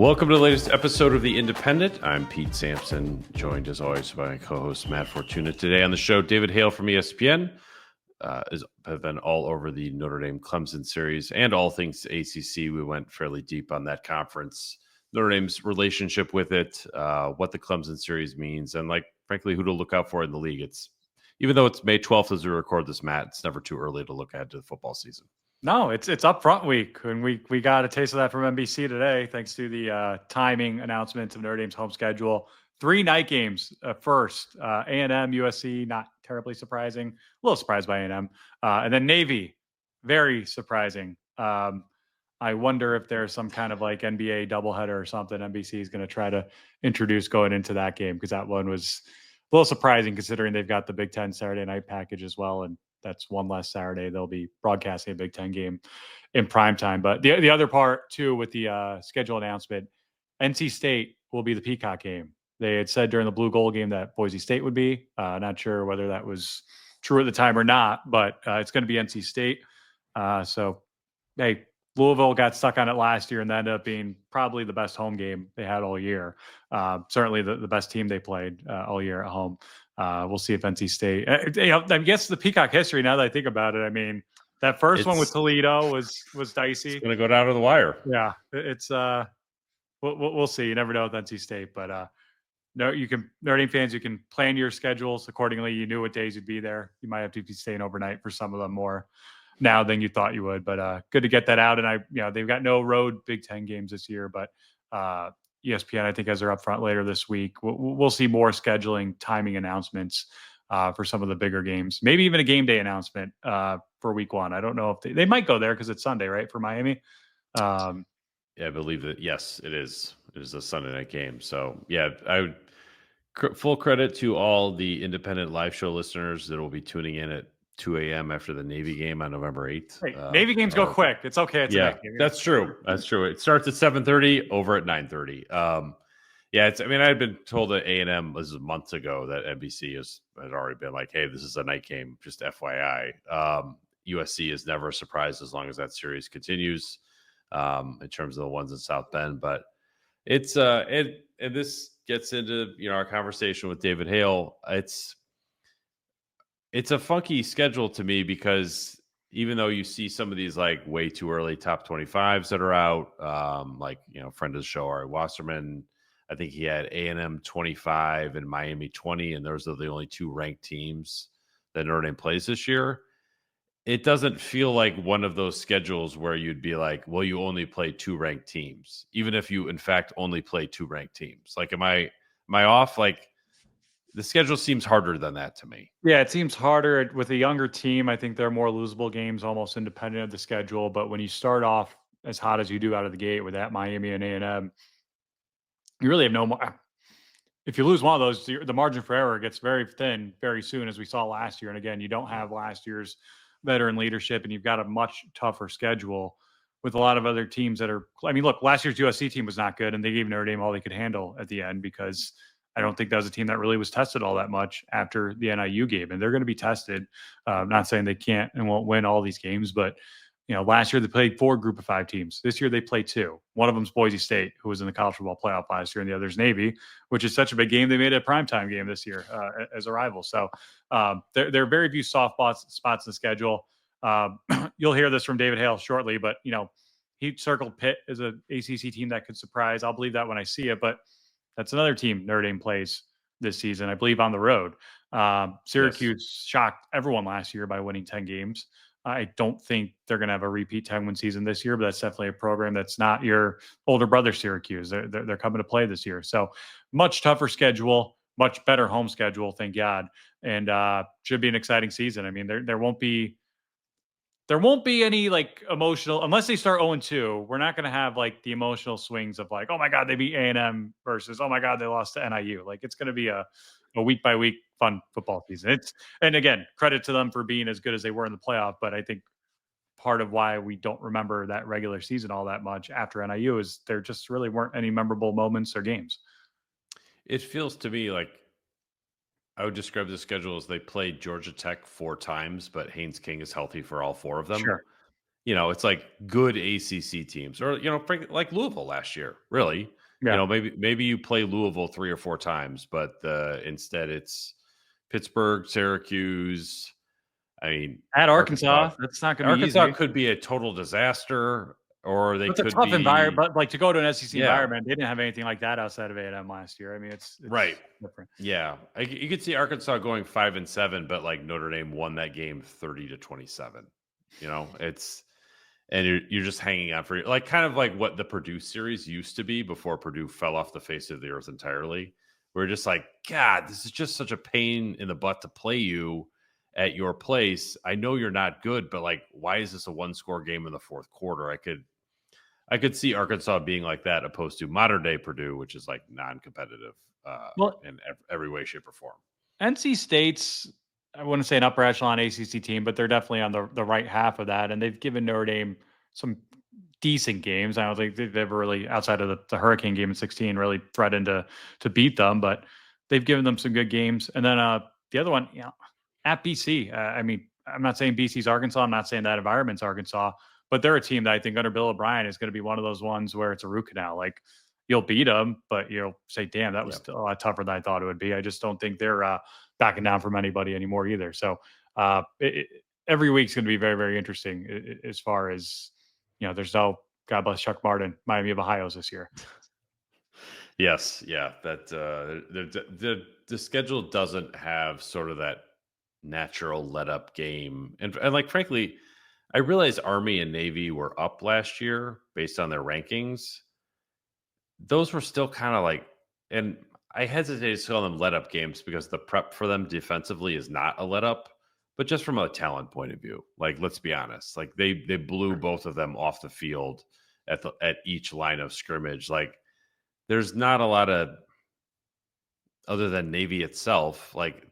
Welcome to the latest episode of The Independent. I'm Pete Sampson, joined as always by my co-host Matt Fortuna. Today on the show, David Hale from ESPN have been all over the Notre Dame Clemson series and all things ACC. We went fairly deep on that conference, Notre Dame's relationship with it, what the Clemson series means, and frankly, who to look out for in the league. It's even though it's May 12th as we record this, Matt, it's never too early to look ahead to the football season. No, it's upfront week, and we got a taste of that from NBC today, thanks to the timing announcements of Notre Dame's home schedule. 3 night games first. A&M, USC, not terribly surprising. A little surprised by A&M. And then Navy, very surprising. I wonder if there's some kind of NBA doubleheader or something NBC is going to try to introduce going into that game, because that one was a little surprising considering they've got the Big Ten Saturday night package as well, and that's one less Saturday. They'll be broadcasting a Big Ten game in primetime. But the other part, too, with the schedule announcement, NC State will be the Peacock game. They had said during the Blue Gold game that Boise State would be. Not sure whether that was true at the time or not, but it's going to be NC State. So, hey, Louisville got stuck on it last year, and that ended up being probably the best home game they had all year. Certainly the best team they played all year at home. We'll see if NC State, I guess the Peacock history, now that I think about it, I mean, that first one with Toledo was dicey. It's going to go down to the wire. Yeah, it's we'll see. You never know with NC State, but Notre Dame fans, you can plan your schedules accordingly. You knew what days you'd be there. You might have to be staying overnight for some of them more now than you thought you would, but good to get that out. And they've got no road Big Ten games this year, but ESPN, I think, as they're up front later this week, we'll see more scheduling timing announcements for some of the bigger games. Maybe even a game day announcement for week 1. I don't know if they might go there because it's Sunday, right, for Miami? Yeah, I believe that. Yes, it is. It is a Sunday night game. So, yeah, I would full credit to all the independent live show listeners that will be tuning in at 2 a.m. after the Navy game on November 8th. Hey, Navy games go quick. It's okay. It's yeah, that's true. That's true. It starts at 7:30, over at 9:30. Yeah, I had been told that A&M, this is months ago, that NBC had already been like, hey, this is a night game, just FYI. USC is never a surprise as long as that series continues in terms of the ones in South Bend. But it's and this gets into our conversation with David Hale. It's a funky schedule to me, because even though you see some of these way too early top 25s that are out, friend of the show, Ari Wasserman, I think he had A&M 25 and Miami 20, and those are the only 2 ranked teams that Notre Dame plays this year. It doesn't feel like one of those schedules where you'd be like, well, you only play 2 ranked teams, even if you in fact only play 2 ranked teams. Am I off? The schedule seems harder than that to me. Yeah, it seems harder with a younger team. I think there are more losable games almost independent of the schedule. But when you start off as hot as you do out of the gate with that Miami and A&M, you really have no more. If you lose one of those, the margin for error gets very thin very soon, as we saw last year. And again, you don't have last year's veteran leadership, and you've got a much tougher schedule with a lot of other teams that are. I mean, look, last year's USC team was not good, and they gave Notre Dame all they could handle at the end, because I don't think that was a team that really was tested all that much after the NIU game, and they're going to be tested. I'm not saying they can't and won't win all these games, but last year they played 4 Group of 5 teams. This year they play 2. One of them's Boise State, who was in the college football playoff last year, and the other's Navy, which is such a big game they made it a primetime game this year as a rival. So there are very few soft spots in the schedule. You'll hear this from David Hale shortly, but he circled Pitt as an ACC team that could surprise. I'll believe that when I see it, but that's another team Notre Dame plays this season, I believe, on the road. Syracuse shocked everyone last year by winning 10 games. I don't think they're going to have a repeat 10-win season this year, but that's definitely a program that's not your older brother Syracuse. They're coming to play this year. So much tougher schedule, much better home schedule, thank God, and should be an exciting season. I mean, there won't be any emotional, unless they start 0-2. We're not going to have the emotional swings of oh my God, they beat A&M versus, oh my God, they lost to NIU. It's going to be a week by week fun football season. And again, credit to them for being as good as they were in the playoff. But I think part of why we don't remember that regular season all that much after NIU is there just really weren't any memorable moments or games. It feels to me like I would describe the schedule as they played Georgia Tech 4 times, but Haynes King is healthy for all 4 of them. Sure. it's like good ACC teams, or like Louisville last year. Really, Yeah. maybe you play Louisville 3 or 4 times, but instead it's Pittsburgh, Syracuse. I mean, At Arkansas. Arkansas, that's not going to be Arkansas easy. could be a total disaster, or they It's a could tough environment, be, but like to go to an SEC yeah, environment, they didn't have anything like that outside of A&M last year. I mean, it's right. different. Yeah, you could see Arkansas going 5-7, but like Notre Dame won that game 30-27. It's and you're just hanging out for like kind of like what the Purdue series used to be before Purdue fell off the face of the earth entirely. We're just like, God, this is just such a pain in the butt to play you at your place. I know you're not good, but like, why is this a 1-score game in the fourth quarter? I could see Arkansas being like that, opposed to modern day Purdue, which is like non-competitive Well, in every way, shape, or form. NC State's, I wouldn't say an upper echelon ACC team, but they're definitely on the right half of that. And they've given Notre Dame some decent games. I don't think they've ever really, outside of the Hurricane game in 16, really threatened to beat them, but they've given them some good games. And then the other one, at BC, I mean, I'm not saying BC's Arkansas. I'm not saying that environment's Arkansas, but they're a team that I think under Bill O'Brien is going to be one of those ones where it's a root canal. Like, you'll beat them, but you'll say, damn, that was still a lot tougher than I thought it would be. I just don't think they're backing down from anybody anymore either. So every week's going to be very, very interesting as far as, there's no, God bless Chuck Martin, Miami of Ohio's this year. Yes. Yeah. That the schedule doesn't have sort of that natural let up game. And like, frankly, I realized Army and Navy were up last year based on their rankings. Those were still kind of like, and I hesitate to call them let up games because the prep for them defensively is not a let up, but just from a talent point of view, like, let's be honest, like they blew both of them off the field at each line of scrimmage. Like, there's not a lot of, other than Navy itself, like,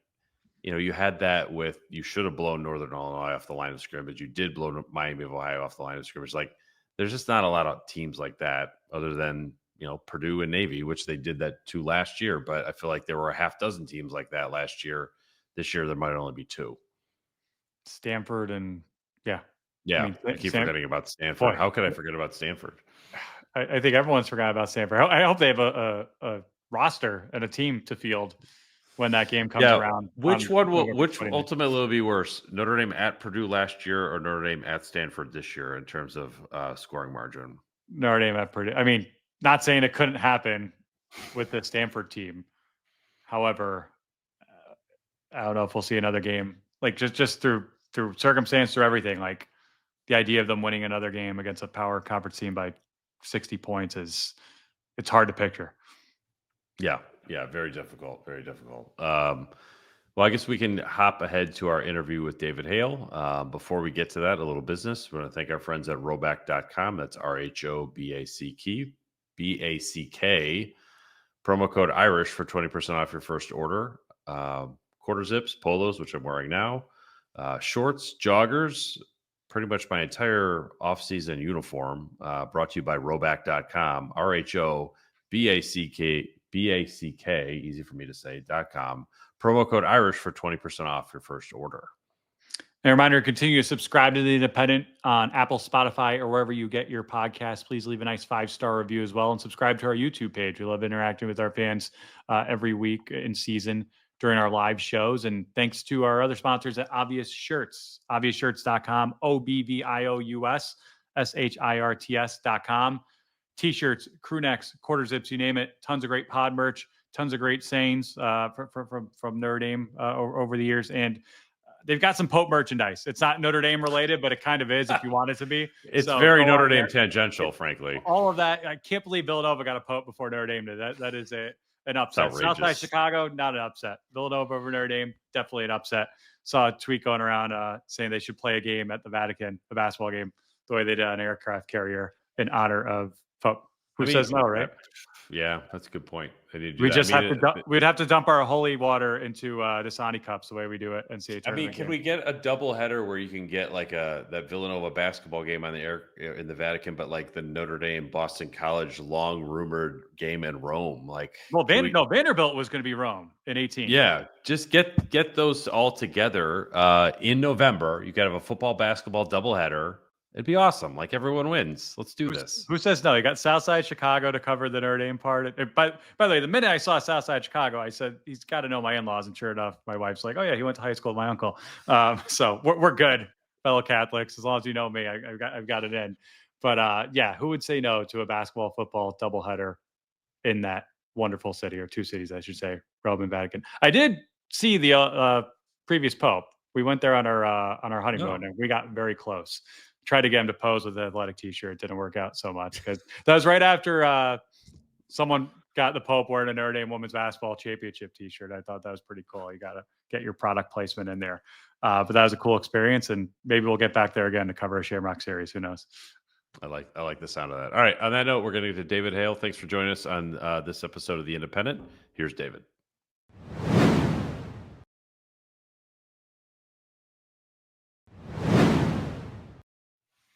you had that with, you should have blown Northern Illinois off the line of scrimmage. You did blow Miami of Ohio off the line of scrimmage. Like, there's just not a lot of teams like that other than, Purdue and Navy, which they did that to last year. But I feel like there were a half dozen teams like that last year. This year, there might only be 2. Stanford and yeah. Yeah, I keep forgetting about Stanford. How could I forget about Stanford? I think everyone's forgot about Stanford. I hope they have a roster and a team to field when that game comes around. Which ultimately will be worse? Notre Dame at Purdue last year or Notre Dame at Stanford this year in terms of scoring margin? Notre Dame at Purdue. I mean, not saying it couldn't happen with the Stanford team. However, I don't know if we'll see another game, like just through circumstance, through everything. Like, the idea of them winning another game against a power conference team by 60 points it's hard to picture. Yeah. Very difficult. Very difficult. Well, I guess we can hop ahead to our interview with David Hale. Before we get to that, a little business. We want to thank our friends at Roback.com. That's RHOBACK. Promo code Irish for 20% off your first order. Quarter zips, polos, which I'm wearing now, shorts, joggers, pretty much my entire off-season uniform, brought to you by Roback.com, RHOBACK, easy for me to say, .com. Promo code Irish for 20% off your first order. And a reminder, continue to subscribe to The Independent on Apple, Spotify, or wherever you get your podcasts. Please leave a nice 5-star review as well, and subscribe to our YouTube page. We love interacting with our fans every week in season during our live shows. And thanks to our other sponsors at Obvious Shirts, obviousshirts.com, OBVIOUSSHIRTS.com. T-shirts, crew necks, quarter zips, you name it. Tons of great pod merch, tons of great sayings from Notre Dame over the years. And they've got some Pope merchandise. It's not Notre Dame related, but it kind of is if you want it to be. It's very Notre Dame tangential, frankly. All of that. I can't believe Villanova got a Pope before Notre Dame did. That is an upset. Southside Chicago, not an upset. Villanova over Notre Dame, definitely an upset. Saw a tweet going around saying they should play a game at the Vatican, a basketball game, the way they did an aircraft carrier in honor of Pope. Who says no, right? Yeah, that's a good point. We'd have to dump our holy water into Dasani cups the way we do it. NCAA tournament. Can we get a double header where you can get like that Villanova basketball game on the air in the Vatican, but like the Notre Dame Boston College long rumored game in Rome? Like, Vanderbilt was going to be Rome in 18. Yeah, just get those all together in November. You got to have a football basketball doubleheader It'd be awesome. Like everyone wins. Let's do this. Who says no? You got Southside Chicago to cover the Notre Dame part. By the way, the minute I saw Southside Chicago, I said he's got to know my in-laws, and sure enough, my wife's like, "Oh yeah, he went to high school with my uncle." So we're good, fellow Catholics. As long as you know me, I've got it in. But yeah, who would say no to a basketball football doubleheader in that wonderful city, or two cities, I should say, Rome and Vatican? I did see the previous Pope. We went there on our honeymoon, and we got very close. Tried to get him to pose with the athletic t-shirt. Didn't work out so much because that was right after someone got the Pope wearing a Notre Dame women's basketball championship t-shirt. I thought that was pretty cool. You got to get your product placement in there. But that was a cool experience, and maybe we'll get back there again to cover a Shamrock Series. Who knows? I like the sound of that. All right. On that note, we're going to get to David Hale. Thanks for joining us on this episode of The Independent. Here's David.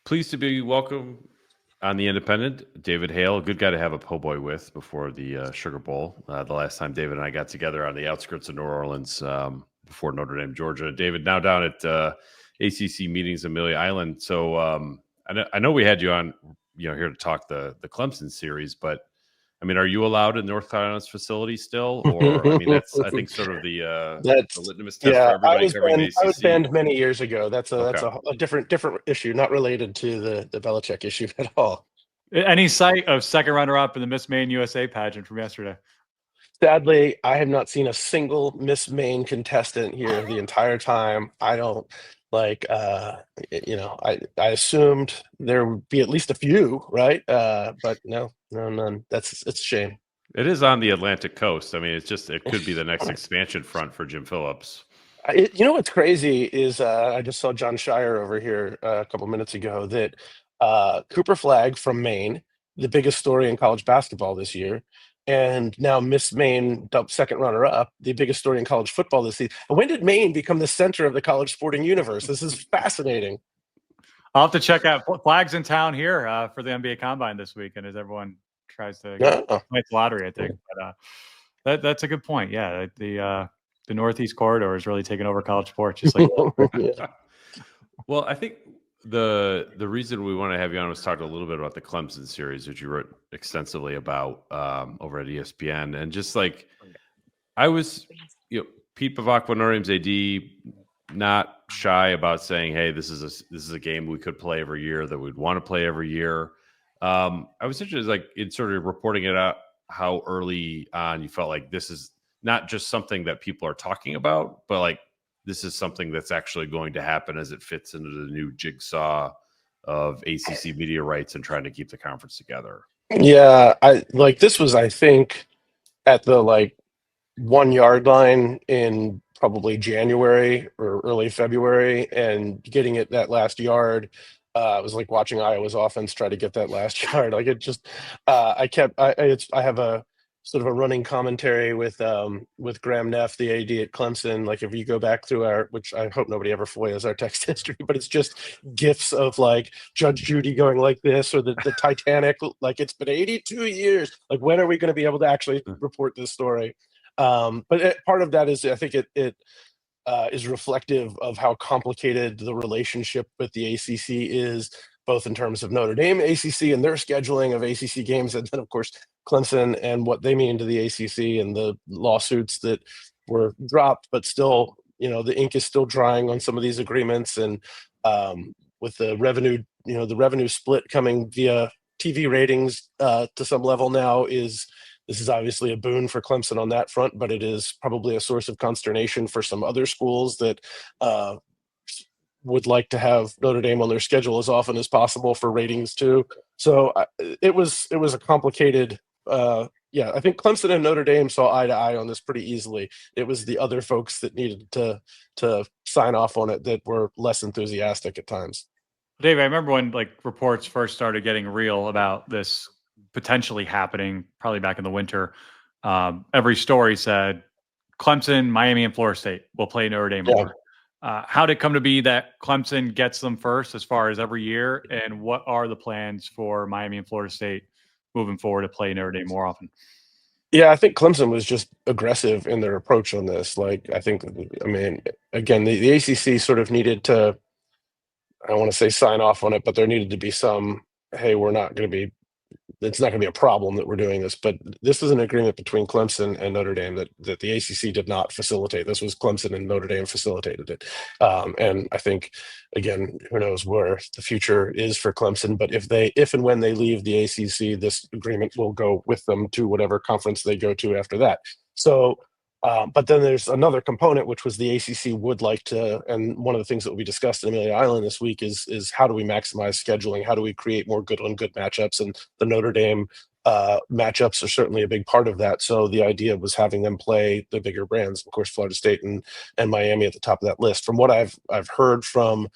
Pleased to be welcome on The Independent, David Hale, a good guy to have a po' boy with before the Sugar Bowl. The last time David and I got together on the outskirts of New Orleans before Notre Dame, Georgia. David, now down at ACC Meetings, Amelia Island. So I know we had you on, here to talk the Clemson series, but I mean, are you allowed in North Carolina's facility still? Or I mean, that's I think sort of the litmus test for everybody covering the ACC. I was banned many years ago. That's a different issue, not related to the Belichick issue at all. Any sight of second runner-up in the Miss Maine USA pageant from yesterday? Sadly, I have not seen a single Miss Maine contestant here the entire time. I don't I assumed there would be at least a few, right? But no, none. It's a shame. It is on the Atlantic coast. I mean, it could be the next expansion front for Jim Phillips. What's crazy is I just saw John Shire over here a couple minutes ago that Cooper Flagg from Maine, the biggest story in college basketball this year, and now Miss Maine, second runner-up, the biggest story in college football this season. When did Maine become the center of the college sporting universe? This is fascinating. I'll have to check out Flags in town here for the NBA Combine this weekend as everyone tries to play the lottery, I think. But that's a good point. Yeah, the Northeast corridor is really taking over college sports, just like Yeah. Well, I think the reason we want to have you on was talk a little bit about the Clemson series, which you wrote extensively about over at ESPN, and just like I was, Pete Bavacqua, Notre Dame's AD, not shy about saying, "Hey, this is a game we could play every year, that we'd want to play every year." I was interested, in sort of reporting it out, how early on you felt like this is not just something that people are talking about, but this is something that's actually going to happen as it fits into the new jigsaw of ACC media rights and trying to keep the conference together. Yeah, this was, I think, at the 1 yard line in probably January or early February, and getting it that last yard. It was like watching Iowa's offense try to get that last yard. I have a sort of a running commentary with Graham Neff, the AD at Clemson. If you go back through which I hope nobody ever FOIAs our text history, but it's just GIFs of Judge Judy going like this, or the Titanic, it's been 82 years. When are we going to be able to actually report this story? But part of that is, I think it is reflective of how complicated the relationship with the ACC is, both in terms of Notre Dame, ACC, and their scheduling of ACC games, and then, of course, Clemson and what they mean to the ACC, and the lawsuits that were dropped, but still, the ink is still drying on some of these agreements. And with the revenue split coming via TV ratings to some level now, this is obviously a boon for Clemson on that front, but it is probably a source of consternation for some other schools that would like to have Notre Dame on their schedule as often as possible for ratings too. So it was a complicated. I think Clemson and Notre Dame saw eye to eye on this pretty easily. It was the other folks that needed to sign off on it that were less enthusiastic at times. Dave, I remember when reports first started getting real about this potentially happening, probably back in the winter. Every story said Clemson, Miami, and Florida State will play Notre Dame more. How did it come to be that Clemson gets them first as far as every year? And what are the plans for Miami and Florida State moving forward to play Notre Dame more often? Yeah, I think Clemson was just aggressive in their approach on this. Again, the ACC sort of needed to I don't want to say sign off on it, but there needed to be some, hey, we're not going to be, it's not going to be a problem that we're doing this. But this is an agreement between Clemson and Notre Dame that the ACC did not facilitate. This was Clemson and Notre Dame facilitated it. And I think, again, who knows where the future is for Clemson, but if and when they leave the ACC, this agreement will go with them to whatever conference they go to after that. So, but then there's another component, which was the ACC would like to, and one of the things that will be discussed in Amelia Island this week is how do we maximize scheduling? How do we create more good matchups? And the Notre Dame matchups are certainly a big part of that. So the idea was having them play the bigger brands, of course, Florida State and Miami at the top of that list. From what I've heard from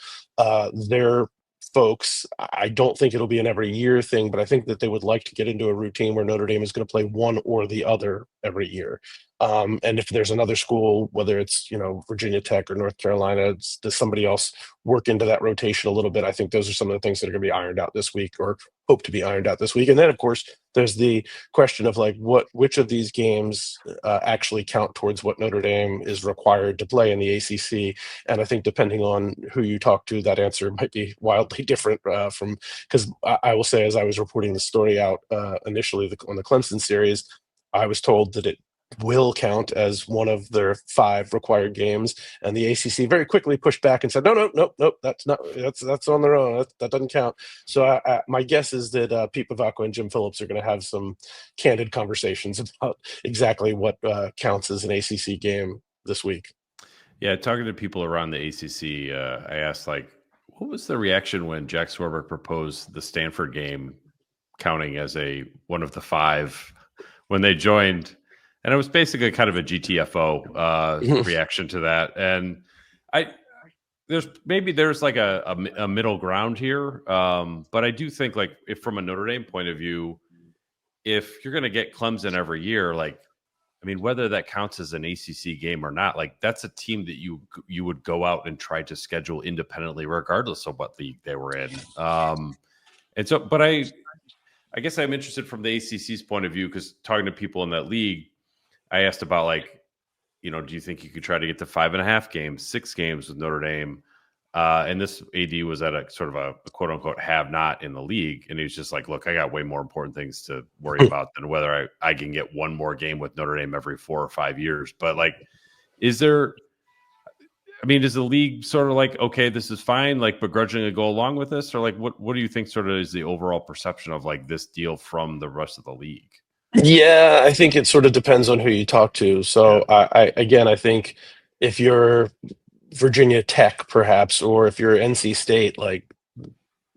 their folks, I don't think it'll be an every year thing, but I think that they would like to get into a routine where Notre Dame is going to play one or the other every year. And if there's another school, whether it's, Virginia Tech or North Carolina, does somebody else work into that rotation a little bit? I think those are some of the things that are going to be ironed out this week, or hope to be ironed out this week. And then, of course, there's the question of which of these games actually count towards what Notre Dame is required to play in the ACC. And I think depending on who you talk to, that answer might be wildly different because I will say, as I was reporting the story out initially on the Clemson series, I was told that it will count as one of their 5 required games, and the ACC very quickly pushed back and said, no, that's on their own. That doesn't count. So my guess is that Pete Bavacqua and Jim Phillips are going to have some candid conversations about exactly what counts as an ACC game this week. Yeah, talking to people around the ACC, I asked, what was the reaction when Jack Swarbrick proposed the Stanford game counting as one of the 5 when they joined? And it was basically kind of a GTFO reaction to that. And there's like a middle ground here. But I do think, if from a Notre Dame point of view, if you're going to get Clemson every year, whether that counts as an ACC game or not, that's a team that you would go out and try to schedule independently, regardless of what league they were in. And so, but I guess I'm interested from the ACC's point of view, because talking to people in that league, I asked about do you think you could try to get to 5.5 games, 6 games with Notre Dame? And this AD was at a sort of a quote unquote have not in the league. And he was just look, I got way more important things to worry about than whether I can get one more game with Notre Dame every 4 or 5 years. But is the league sort of okay, this is fine, begrudgingly go along with this? Or what do you think sort of is the overall perception of this deal from the rest of the league? Yeah, I think it sort of depends on who you talk to. So I think if you're Virginia Tech, perhaps, or if you're NC State,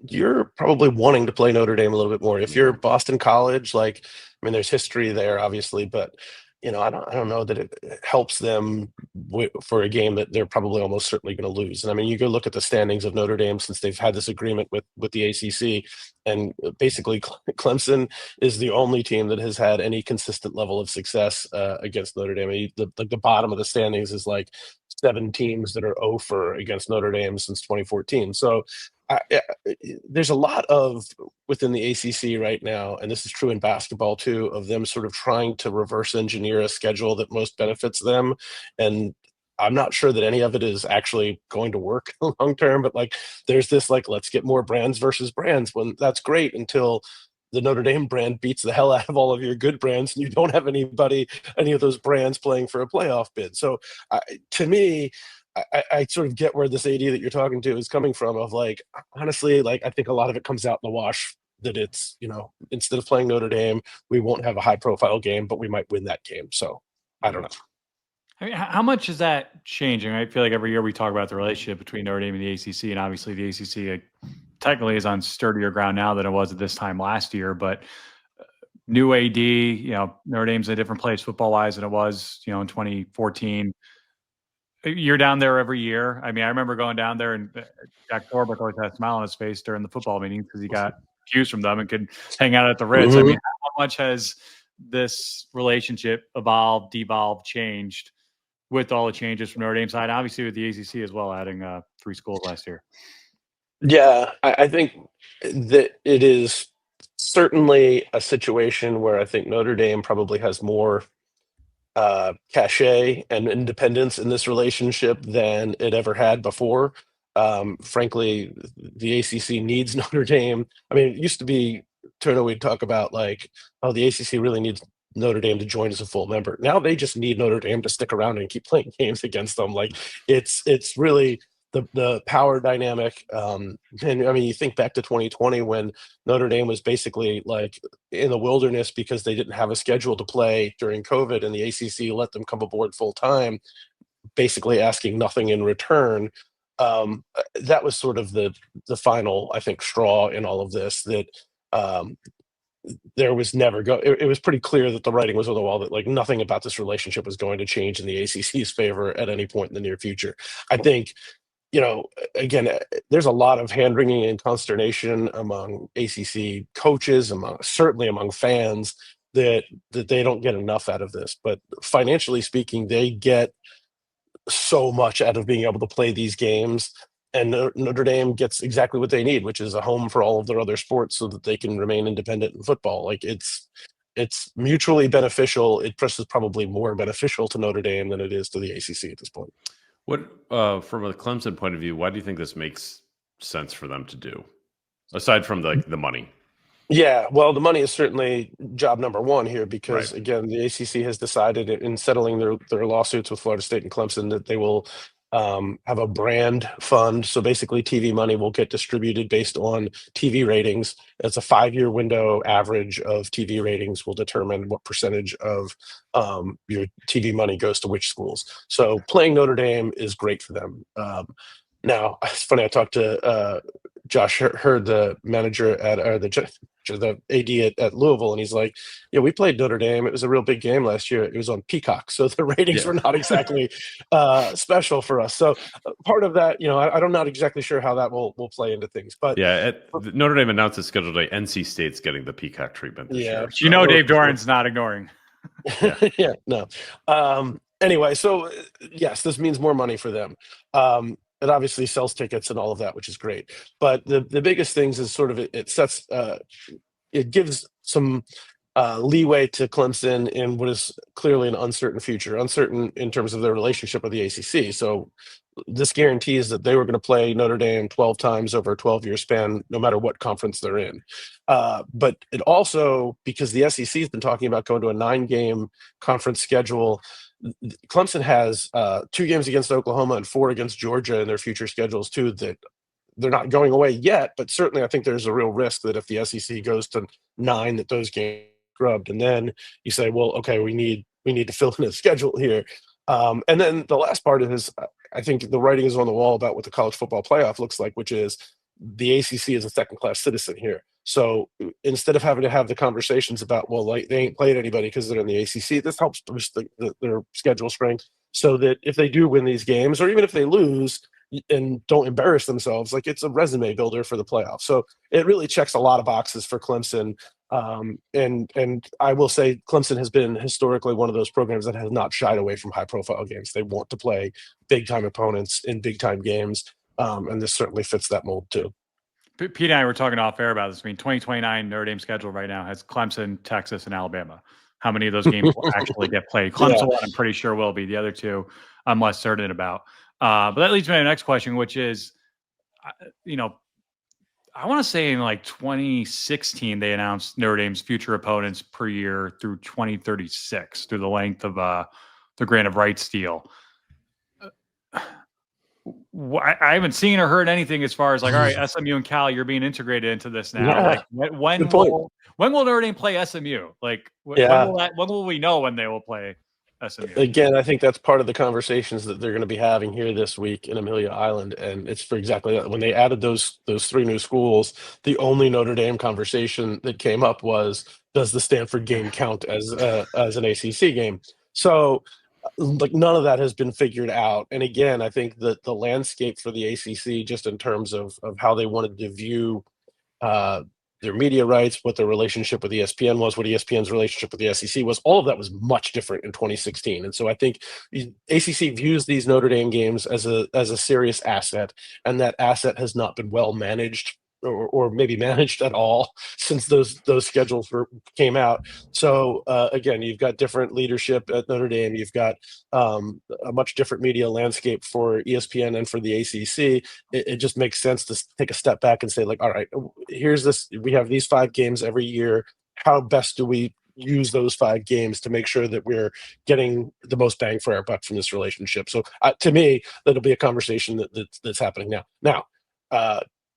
you're probably wanting to play Notre Dame a little bit more. If you're Boston College, there's history there, obviously, but I don't know that it helps them for a game that they're probably almost certainly going to lose. And you go look at the standings of Notre Dame since they've had this agreement with the ACC, and basically Clemson is the only team that has had any consistent level of success against Notre Dame. The bottom of the standings is 7 teams that are 0 against Notre Dame since 2014. So there's a lot within the ACC right now, and this is true in basketball too, of them sort of trying to reverse engineer a schedule that most benefits them. And I'm not sure that any of it is actually going to work long term, but there's this let's get more brands versus brands, when that's great until the Notre Dame brand beats the hell out of all of your good brands and you don't have any of those brands playing for a playoff bid. So to me, I sort of get where this AD that you're talking to is coming from, of honestly, I think a lot of it comes out in the wash that it's, instead of playing Notre Dame, we won't have a high profile game, but we might win that game. So I don't know. How much is that changing? I feel like every year we talk about the relationship between Notre Dame and the ACC, and obviously the ACC technically is on sturdier ground now than it was at this time last year, but new AD, Notre Dame's in a different place football wise than it was, in 2014. You're down there every year. I remember going down there, and Jack Thorburn always had a smile on his face during the football meetings because he got cues from them and could hang out at the Ritz. Mm-hmm. How much has this relationship evolved, devolved, changed with all the changes from Notre Dame's side? Obviously with the ACC as well, adding 3 schools last year. Yeah, I think that it is certainly a situation where I think Notre Dame probably has more cachet and independence in this relationship than it ever had before. Frankly, the ACC needs Notre Dame. I mean, it used to be, Turner, we'd talk about like, oh, the ACC really needs Notre Dame to join as a full member. Now they just need Notre Dame to stick around and keep playing games against them. Like it's really the power dynamic. And I mean, you think back to 2020 when Notre Dame was basically like in the wilderness because they didn't have a schedule to play during COVID, and the ACC let them come aboard full time, basically asking nothing in return. That was sort of the final, I think, straw in all of this. That there was never it was pretty clear that the writing was on the wall, that like nothing about this relationship was going to change in the ACC's favor at any point in the near future. I think, again, there's a lot of hand wringing and consternation among ACC coaches, certainly among fans, that they don't get enough out of this. But financially speaking, they get so much out of being able to play these games, and Notre Dame gets exactly what they need, which is a home for all of their other sports so that they can remain independent in football. Like it's mutually beneficial. It is probably more beneficial to Notre Dame than it is to the ACC at this point. What, from a Clemson point of view, why do you think this makes sense for them to do, aside from the money? Yeah, well, the money is certainly job number one here because, Right. again, the ACC has decided in settling their lawsuits with Florida State and Clemson that they will have a brand fund. So basically, TV money will get distributed based on TV ratings. It's a 5-year window. Average of TV ratings will determine what percentage of your TV money goes to which schools. So playing Notre Dame is great for them. Now, it's funny, I talked to Josh Hurd, the manager the AD at Louisville, and he's like, yeah, we played Notre Dame. It was a real big game last year. It was on Peacock, so the ratings were not exactly special for us. So part of that, I'm not exactly sure how that will play into things. But yeah, Notre Dame announced its schedule today. NC State's getting the Peacock treatment this year. So. Dave Doran's not ignoring. Yeah, no. Anyway, so yes, this means more money for them. It obviously sells tickets and all of that, which is great. But the biggest things is sort of it gives some leeway to Clemson in what is clearly an uncertain future, uncertain in terms of their relationship with the ACC. So this guarantees that they were going to play Notre Dame 12 times over a 12-year span, no matter what conference they're in. But it also, because the SEC has been talking about going to a 9-game conference schedule, Clemson has 2 games against Oklahoma and 4 against Georgia in their future schedules too, that they're not going away yet, but certainly I think there's a real risk that if the SEC goes to 9, that those games are scrubbed. And then you say, well, okay, we need to fill in a schedule here. And then the last part is, I think the writing is on the wall about what the college football playoff looks like, which is the ACC is a second-class citizen here. So instead of having to have the conversations about, well, like they ain't played anybody because they're in the ACC, this helps boost their schedule strength, so that if they do win these games, or even if they lose and don't embarrass themselves, like it's a resume builder for the playoffs. So it really checks a lot of boxes for Clemson. And I will say Clemson has been historically one of those programs that has not shied away from high-profile games. They want to play big-time opponents in big-time games, and this certainly fits that mold too. Pete and I were talking off air about this. I mean, 2029 Notre Dame schedule right now has Clemson, Texas, and Alabama. How many of those games will actually get played? Clemson, yeah. I'm pretty sure will be. The other 2, I'm less certain about. But that leads me to the next question, which is, I want to say in like 2016, they announced Notre Dame's future opponents per year through 2036, through the length of the grant of rights deal. I haven't seen or heard anything as far as like, all right, SMU and Cal, you're being integrated into this now. Yeah. Like, when will Notre Dame play SMU? Like, when will we know when they will play SMU? Again, I think that's part of the conversations that they're going to be having here this week in Amelia Island, and it's for exactly that. When they added those 3 new schools, the only Notre Dame conversation that came up was, does the Stanford game count as an ACC game? So, like, none of that has been figured out. And again, I think that the landscape for the ACC, just in terms of how they wanted to view their media rights, what their relationship with ESPN was, what ESPN's relationship with the SEC was, all of that was much different in 2016. And so I think the ACC views these Notre Dame games as a serious asset, and that asset has not been well managed or maybe managed at all since those schedules came out. So again, you've got different leadership at Notre Dame. You've got a much different media landscape for ESPN and for the ACC. It just makes sense to take a step back and say, like, all right, here's this. We have these 5 games every year. How best do we use those 5 games to make sure that we're getting the most bang for our buck from this relationship? So to me, that'll be a conversation that's happening now. Now,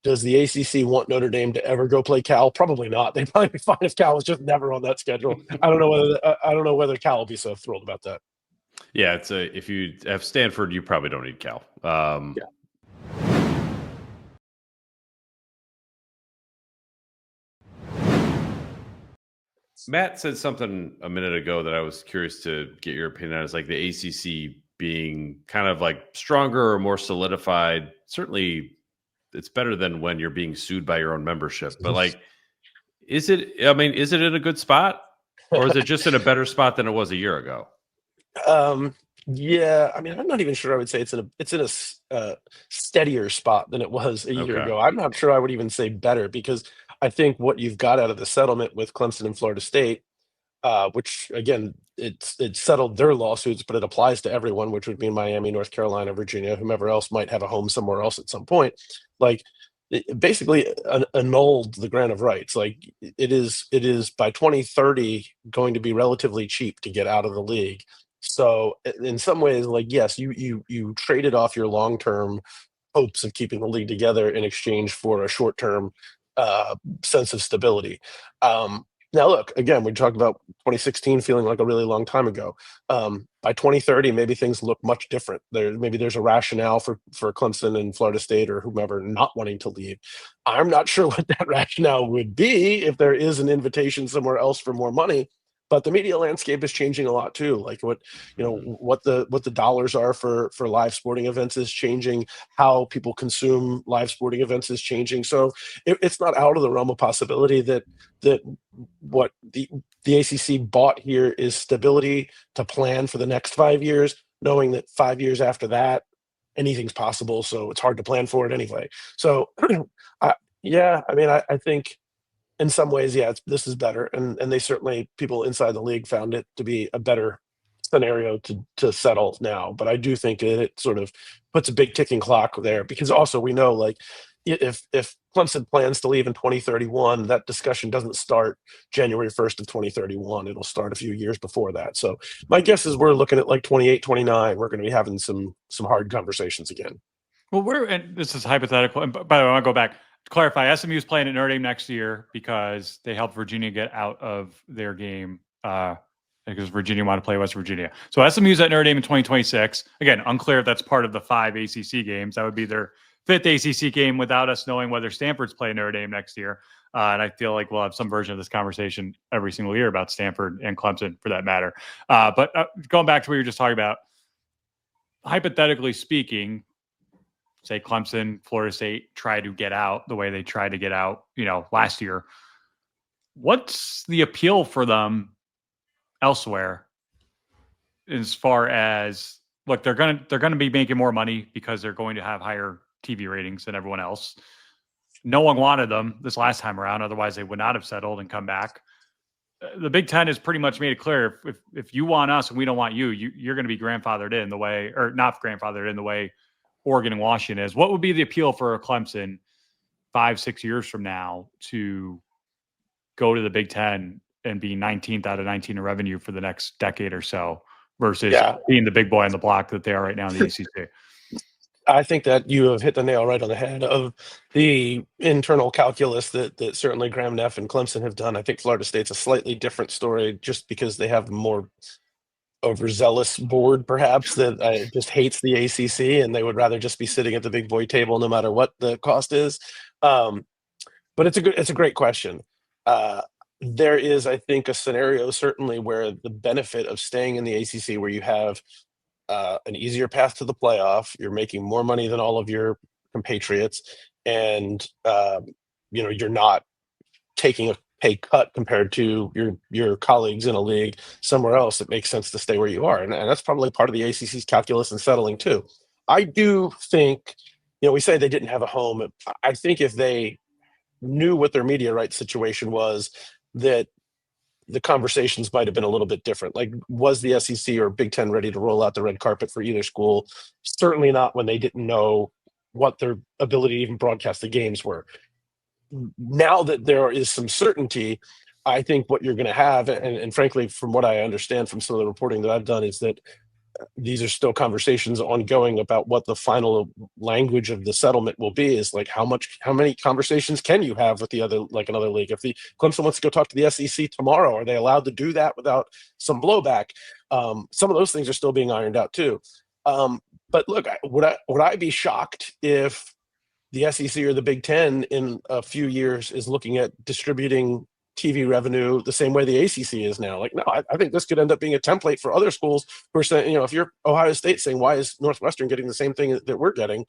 does the ACC want Notre Dame to ever go play Cal? Probably not. They'd probably be fine if Cal was just never on that schedule. I don't know whether Cal will be so thrilled about that. Yeah, if you have Stanford, you probably don't need Cal. Yeah. Matt said something a minute ago that I was curious to get your opinion on. Is like the ACC being kind of like stronger or more solidified. Certainly, it's better than when you're being sued by your own membership. But like, is it in a good spot, or is it just in a better spot than it was a year ago? Yeah, I mean, I'm not even sure I would say it's in a steadier spot than it was a year ago. I'm not sure I would even say better, because I think what you've got out of the settlement with Clemson and Florida State, which again, it settled their lawsuits, but it applies to everyone, which would mean Miami, North Carolina, Virginia, whomever else might have a home somewhere else at some point. Like, it basically annulled the grant of rights. Like, it is by 2030 going to be relatively cheap to get out of the league. So in some ways, like, yes, you traded off your long-term hopes of keeping the league together in exchange for a short-term sense of stability. Now, look, again, we talked about 2016 feeling like a really long time ago. By 2030, maybe things look much different. Maybe there's a rationale for Clemson and Florida State or whomever not wanting to leave. I'm not sure what that rationale would be if there is an invitation somewhere else for more money. But the media landscape is changing a lot too. Like, what the dollars are for live sporting events is changing. How people consume live sporting events is changing. So it's not out of the realm of possibility that what the ACC bought here is stability to plan for the next 5 years, knowing that 5 years after that, anything's possible. So it's hard to plan for it anyway. So yeah, I mean, I think in some ways, yeah, this is better, and they certainly, people inside the league, found it to be a better scenario to settle now. But I do think it sort of puts a big ticking clock there, because also we know, like, if Clemson plans to leave in 2031, that discussion doesn't start January 1st of 2031. It'll start a few years before that. So my guess is we're looking at like 28, 29. We're going to be having some hard conversations again. Well, and this is hypothetical. And by the way, I want to go back to clarify. SMU is playing at Notre Dame next year because they helped Virginia get out of their game because Virginia wanted to play West Virginia. So SMU's at Notre Dame in 2026. Again, unclear if that's part of the 5 ACC games. That would be their 5th ACC game without us knowing whether Stanford's playing Notre Dame next year. And I feel like we'll have some version of this conversation every single year about Stanford and Clemson, for that matter. But going back to what you were just talking about, hypothetically speaking, say Clemson, Florida State try to get out the way they tried to get out, last year. What's the appeal for them elsewhere? As far as, look, they're gonna be making more money because they're going to have higher TV ratings than everyone else. No one wanted them this last time around, otherwise they would not have settled and come back. The Big Ten has pretty much made it clear, if you want us and we don't want you, you're going to be grandfathered in the way, or not grandfathered in the way Oregon and Washington is. What would be the appeal for a Clemson 5-6 years from now to go to the Big Ten and be 19th out of 19 in revenue for the next decade or so versus being the big boy on the block that they are right now in the ACC? I think that you have hit the nail right on the head of the internal calculus that certainly Graham Neff and Clemson have done. I think Florida State's a slightly different story, just because they have more overzealous board, perhaps, that just hates the ACC, and they would rather just be sitting at the big boy table no matter what the cost is. But it's a great question. There is, I think, a scenario certainly where the benefit of staying in the ACC, where you have an easier path to the playoff, you're making more money than all of your compatriots, and you're not taking a pay cut compared to your colleagues in a league somewhere else. It makes sense to stay where you are, and that's probably part of the ACC's calculus in settling too. I do think, we say they didn't have a home. I think if they knew what their media rights situation was, that the conversations might have been a little bit different. Like, was the SEC or Big Ten ready to roll out the red carpet for either school? Certainly not when they didn't know what their ability to even broadcast the games were. Now that there is some certainty, I think what you're going to have, and frankly, from what I understand from some of the reporting that I've done, is that these are still conversations ongoing about what the final language of the settlement will be. Is like how many conversations can you have with the other, like another league? If the Clemson wants to go talk to the SEC tomorrow, are they allowed to do that without some blowback? Some of those things are still being ironed out too. But look, would I be shocked if the SEC or the Big Ten in a few years is looking at distributing TV revenue the same way the ACC is now? Like, no, I think this could end up being a template for other schools who are saying, if you're Ohio State saying, why is Northwestern getting the same thing that we're getting?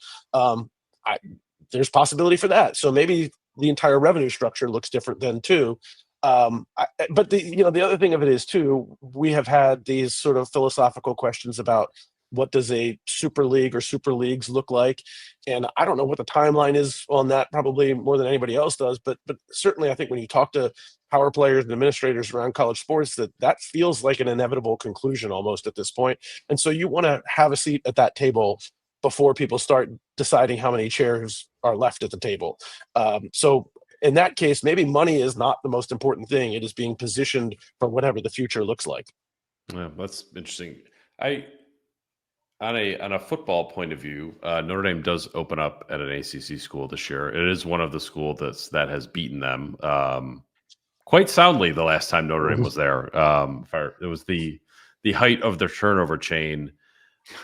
There's possibility for that. So maybe the entire revenue structure looks different then too. But the other thing of it is too, we have had these sort of philosophical questions about what does a super league or super leagues look like? And I don't know what the timeline is on that, probably more than anybody else does. But certainly I think when you talk to power players and administrators around college sports, that feels like an inevitable conclusion almost at this point. And so you want to have a seat at that table before people start deciding how many chairs are left at the table. So in that case, maybe money is not the most important thing. It is being positioned for whatever the future looks like. Yeah, that's interesting. On a football point of view, Notre Dame does open up at an ACC school this year. It is one of the schools that has beaten them quite soundly the last time Notre Dame was there. It was the height of their turnover chain.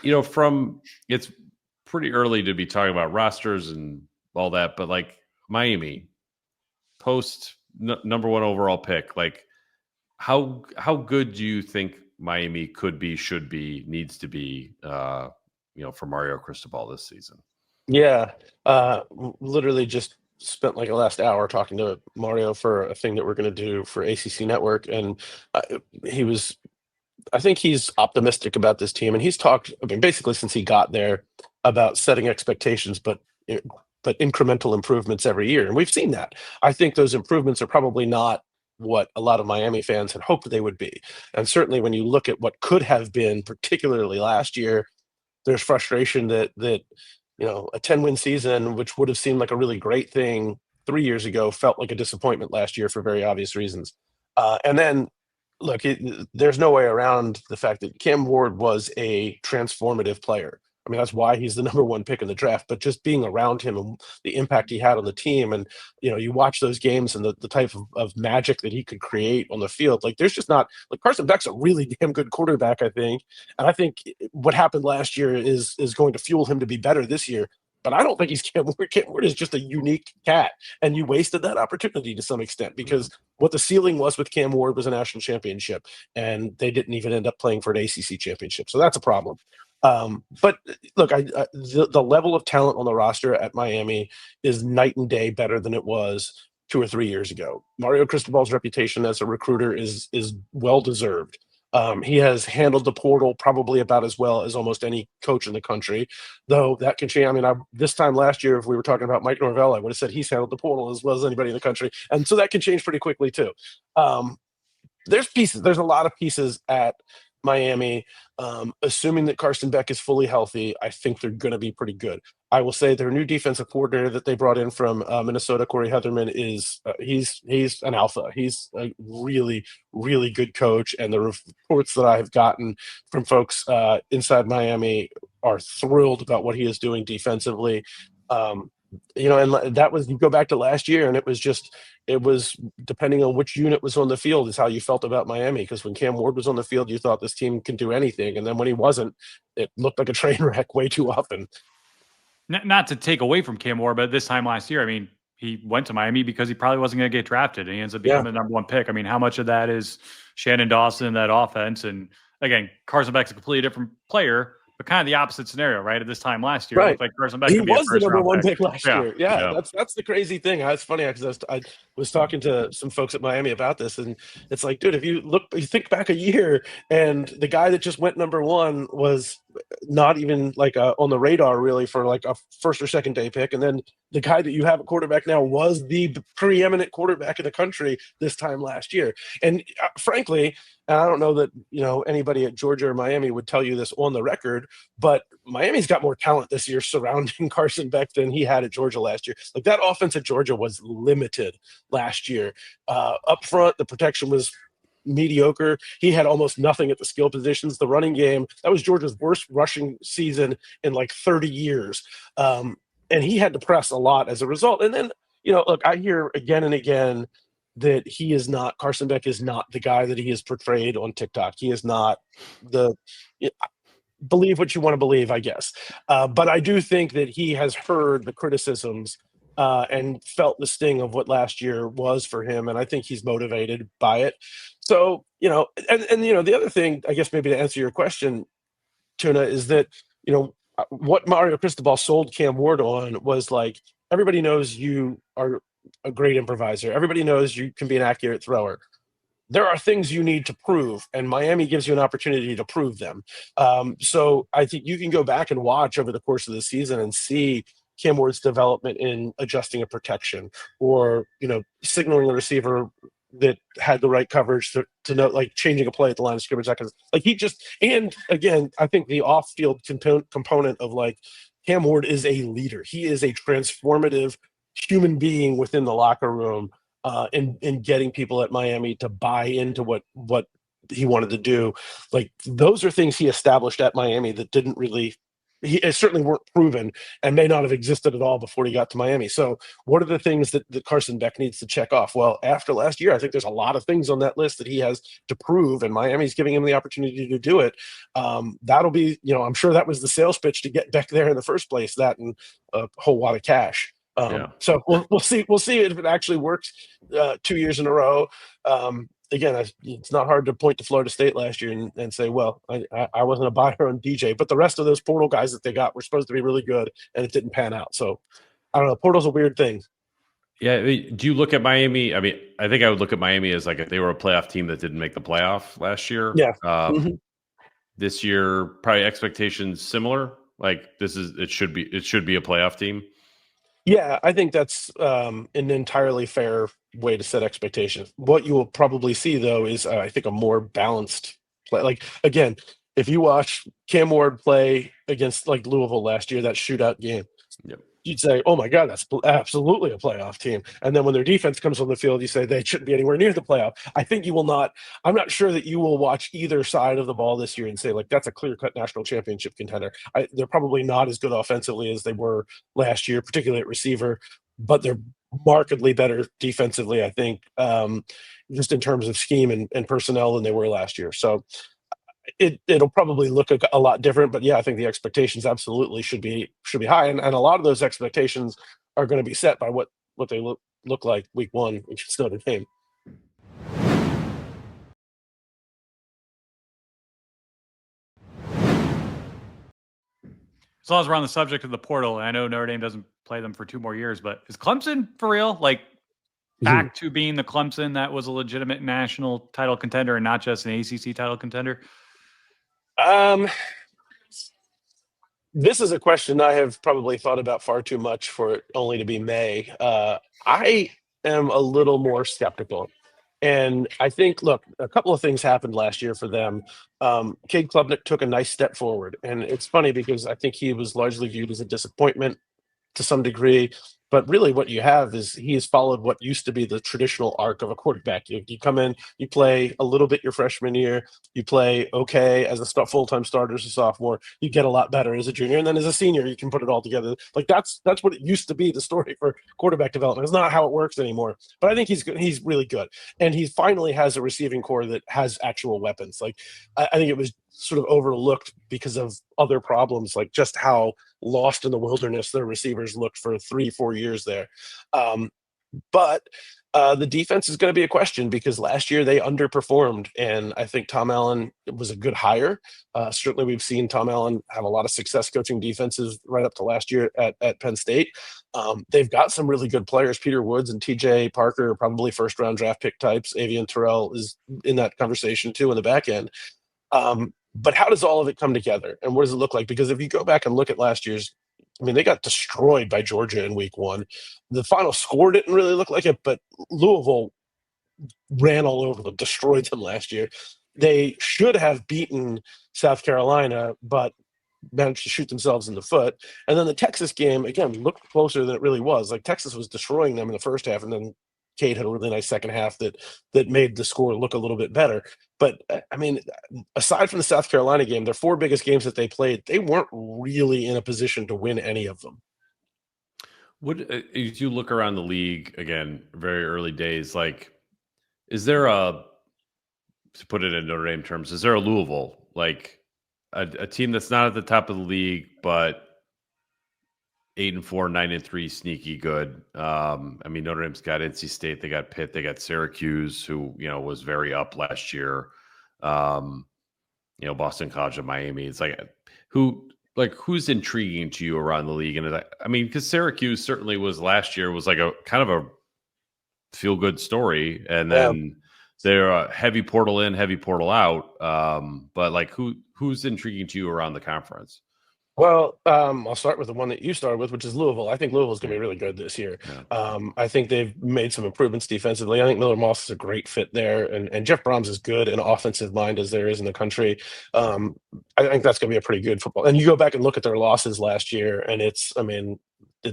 It's pretty early to be talking about rosters and all that, but like Miami, post number one overall pick, like how good do you think Miami could be, should be, needs to be, for Mario Cristobal this season? Yeah. Literally just spent like the last hour talking to Mario for a thing that we're going to do for ACC Network. And I think he's optimistic about this team. And he's talked, basically since he got there, about setting expectations, but incremental improvements every year. And we've seen that. I think those improvements are probably not what a lot of Miami fans had hoped they would be. And certainly when you look at what could have been, particularly last year, there's frustration that a 10-win season, which would have seemed like a really great thing 3 years ago, felt like a disappointment last year for very obvious reasons. And then, look, there's no way around the fact that Cam Ward was a transformative player. I mean, that's why he's the number one pick in the draft, but just being around him and the impact he had on the team. And, you watch those games and the type of magic that he could create on the field. Like, there's just not, like, Carson Beck's a really damn good quarterback, I think. And I think what happened last year is going to fuel him to be better this year. But I don't think he's Cam Ward. Cam Ward is just a unique cat. And you wasted that opportunity to some extent, because what the ceiling was with Cam Ward was a national championship. And they didn't even end up playing for an ACC championship. So that's a problem. But look, the level of talent on the roster at Miami is night and day better than it was 2 or 3 years ago. Mario Cristobal's reputation as a recruiter is well deserved. He has handled the portal probably about as well as almost any coach in the country, though that can change. I mean, this time last year, if we were talking about Mike Norvell, I would have said he's handled the portal as well as anybody in the country. And so that can change pretty quickly too. There's a lot of pieces at Miami. Assuming that Carson Beck is fully healthy, I think they're going to be pretty good. I will say their new defensive coordinator that they brought in from Minnesota, Corey Heatherman, is he's an alpha. He's a really, really good coach, and the reports that I have gotten from folks inside Miami are thrilled about what he is doing defensively. And that was, you go back to last year, and it was depending on which unit was on the field is how you felt about Miami. Because when Cam Ward was on the field, you thought this team can do anything. And then when he wasn't, it looked like a train wreck way too often. Not to take away from Cam Ward, but this time last year, I mean, he went to Miami because he probably wasn't going to get drafted, and he ends up becoming the number one pick. I mean, how much of that is Shannon Dawson and that offense? And again, Carson Beck's a completely different player, but kind of the opposite scenario, right? At this time last year, right. It looked like Carson Beck he could be was a the number one pick pick last year. Yeah, that's the crazy thing. It's funny because I was talking to some folks at Miami about this, and it's like, dude, if you think back a year, and the guy that just went number one was not even like on the radar really for like a first or second day pick. And then the guy that you have at quarterback now was the preeminent quarterback in the country this time last year. And frankly, and I don't know that, anybody at Georgia or Miami would tell you this on the record, but Miami's got more talent this year surrounding Carson Beck than he had at Georgia last year. Like, that offense at Georgia was limited last year. Up front, the protection was mediocre. He had almost nothing at the skill positions. The running game, that was Georgia's worst rushing season in like 30 years. And he had to press a lot as a result. And then, look, I hear again and again that Carson Beck is not the guy that he is portrayed on TikTok. He is not believe what you want to believe, I guess. But I do think that he has heard the criticisms and felt the sting of what last year was for him. And I think he's motivated by it. So, and the other thing, I guess maybe to answer your question, Tuna, is that, what Mario Cristobal sold Cam Ward on was like, everybody knows you are a great improviser. Everybody knows you can be an accurate thrower. There are things you need to prove, and Miami gives you an opportunity to prove them. So I think you can go back and watch over the course of the season and see Cam Ward's development in adjusting a protection or, signaling the receiver that had the right coverage to know, like changing a play at the line of scrimmage. And again, I think the off-field component of like Cam Ward is a leader. He is a transformative human being within the locker room in getting people at Miami to buy into what he wanted to do. Like, those are things he established at Miami that didn't really certainly weren't proven and may not have existed at all before he got to Miami. So what are the things that Carson Beck needs to check off? Well, after last year, I think there's a lot of things on that list that he has to prove, and Miami's giving him the opportunity to do it. That'll be, I'm sure that was the sales pitch to get Beck there in the first place, that and a whole lot of cash. So we'll see if it actually works 2 years in a row. Again, it's not hard to point to Florida State last year and say, well, I wasn't a buyer on DJ, but the rest of those portal guys that they got were supposed to be really good, and it didn't pan out. So I don't know. Portal's a weird thing. Yeah. I mean, do you look at Miami? I mean, I think I would look at Miami as like if they were a playoff team that didn't make the playoff last year. Yeah. This year, probably expectations similar. Like it should be a playoff team. Yeah, I think that's an entirely fair way to set expectations. What you will probably see, though, is I think a more balanced play. Like, again, if you watch Cam Ward play against like Louisville last year, that shootout game, you'd say, oh my God, that's absolutely a playoff team. And then when their defense comes on the field, you say they shouldn't be anywhere near the playoff. I think you will not. I'm not sure that you will watch either side of the ball this year and say, like, that's a clear-cut national championship contender. They're probably not as good offensively as they were last year, particularly at receiver, but they're markedly better defensively, I think, just in terms of scheme and personnel than they were last year. So it'll probably look a lot different, but yeah, I think the expectations absolutely should be high, and a lot of those expectations are going to be set by what they look like week one, which is Notre Dame. As long as we're on the subject of the portal, and I know Notre Dame doesn't play them for 2 more years, but is Clemson for real? Like, back to being the Clemson that was a legitimate national title contender and not just an ACC title contender? This is a question I have probably thought about far too much for it only to be May. I am a little more skeptical. And I think, look, a couple of things happened last year for them. Cade Klubnik took a nice step forward. And it's funny because I think he was largely viewed as a disappointment to some degree. But really what you have is he has followed what used to be the traditional arc of a quarterback. You come in, you play a little bit your freshman year, you play okay as a full-time starter as a sophomore, you get a lot better as a junior, and then as a senior, you can put it all together. Like that's what it used to be, the story for quarterback development. It's not how it works anymore. But I think he's good. He's really good. And he finally has a receiving core that has actual weapons. Like I think it was sort of overlooked because of other problems, like just how lost in the wilderness their receivers looked for 3-4 years there. But the defense is going to be a question because last year they underperformed, and I think Tom Allen was a good hire. Certainly we've seen Tom Allen have a lot of success coaching defenses right up to last year at Penn State. They've got some really good players. Peter Woods and TJ Parker are probably first-round draft pick types. Avian Terrell is in that conversation too in the back end. But how does all of it come together, and what does it look like? Because if you go back and look at last year's, I mean, they got destroyed by Georgia in week 1. The final score didn't really look like it, but Louisville ran all over them, destroyed them last year. They should have beaten South Carolina, but managed to shoot themselves in the foot. And then the Texas game, again, looked closer than it really was. Like, Texas was destroying them in the first half, and then Cade had a really nice second half that made the score look a little bit better. But, I mean, aside from the South Carolina game, their 4 biggest games that they played, they weren't really in a position to win any of them. As you look around the league, again, very early days, like, is there to put it in Notre Dame terms, is there a Louisville, like a team that's not at the top of the league, but 8-4, 9-3, sneaky good? I mean, Notre Dame's got NC State, they got Pitt, they got Syracuse, who, was very up last year. Boston College and Miami. It's like, who's intriguing to you around the league? And I mean, because Syracuse certainly was last year, was like a kind of a feel good story, and then they're a heavy portal in, heavy portal out. But like, who's intriguing to you around the conference? Well, I'll start with the one that you started with, which is Louisville. I think Louisville's going to be really good this year. Yeah. I think they've made some improvements defensively. I think Miller Moss is a great fit there, and Jeff Brahms is good in offensive mind as there is in the country. I think that's going to be a pretty good football. And you go back and look at their losses last year, and it's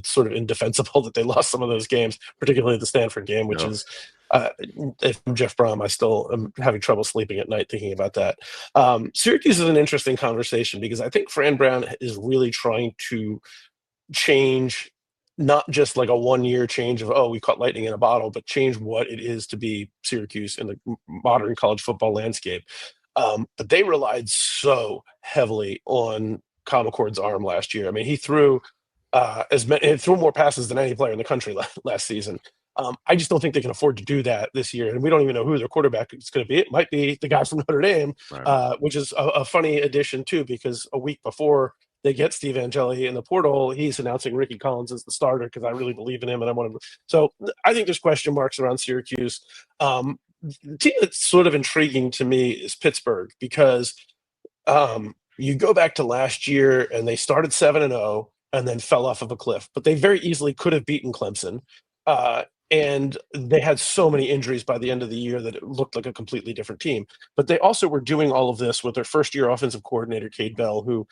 sort of indefensible that they lost some of those games, particularly the Stanford game, which is if I'm Jeff Brom, I still am having trouble sleeping at night thinking about that. Syracuse is an interesting conversation because I think Fran Brown is really trying to change, not just like a 1-year change of, we caught lightning in a bottle, but change what it is to be Syracuse in the modern college football landscape. But they relied so heavily on Kyle McCord's arm last year. I mean, he threw more passes than any player in the country last season. I just don't think they can afford to do that this year. And we don't even know who their quarterback is going to be. It might be the guy from Notre Dame, right. Which is a funny addition, too, because a week before they get Steve Angeli in the portal, he's announcing Ricky Collins as the starter because I really believe in him and I want him. So I think there's question marks around Syracuse. The team that's sort of intriguing to me is Pittsburgh because you go back to last year and they started 7-0 and then fell off of a cliff. But they very easily could have beaten Clemson. And they had so many injuries by the end of the year that it looked like a completely different team. But they also were doing all of this with their first-year offensive coordinator, Cade Bell, who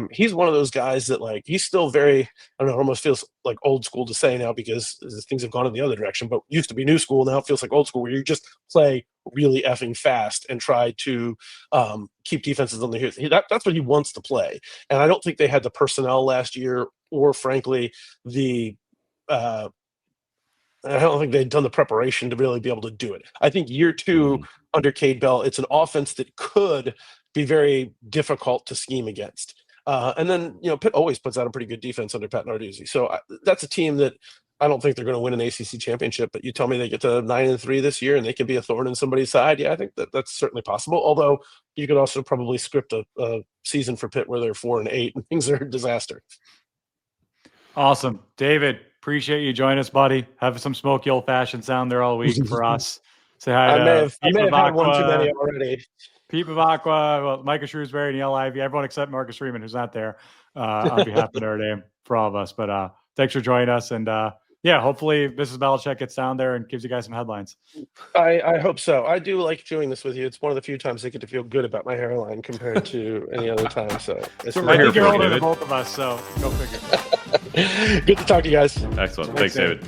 he's one of those guys that, like, he's still very, I don't know, almost feels like old school to say now because things have gone in the other direction, but used to be new school. Now it feels like old school where you just play really effing fast and try to keep defenses on the heels. That's what he wants to play. And I don't think they had the personnel last year or, frankly, I don't think they'd done the preparation to really be able to do it. I think year 2 under Cade Bell, it's an offense that could be very difficult to scheme against. And then, Pitt always puts out a pretty good defense under Pat Narduzzi. So that's a team that I don't think they're going to win an ACC championship, but you tell me they get to 9-3 this year and they could be a thorn in somebody's side. Yeah, I think that's certainly possible. Although you could also probably script a season for Pitt where they're 4-8 and things are a disaster. Awesome. David, appreciate you joining us, buddy. Have some smoky old-fashioned sound there all week for us. Say hi I to may have had one too many already. Pete Mavacqua, Micah Shrewsbury, Neil Ivey, everyone except Marcus Freeman, who's not there, on behalf of Notre Dame for all of us. But thanks for joining us. And hopefully Mrs. Belichick gets down there and gives you guys some headlines. I hope so. I do like doing this with you. It's one of the few times I get to feel good about my hairline compared to any other time. So I think you're older than both of us, so go figure. Good to talk to you guys. Excellent. Thanks David.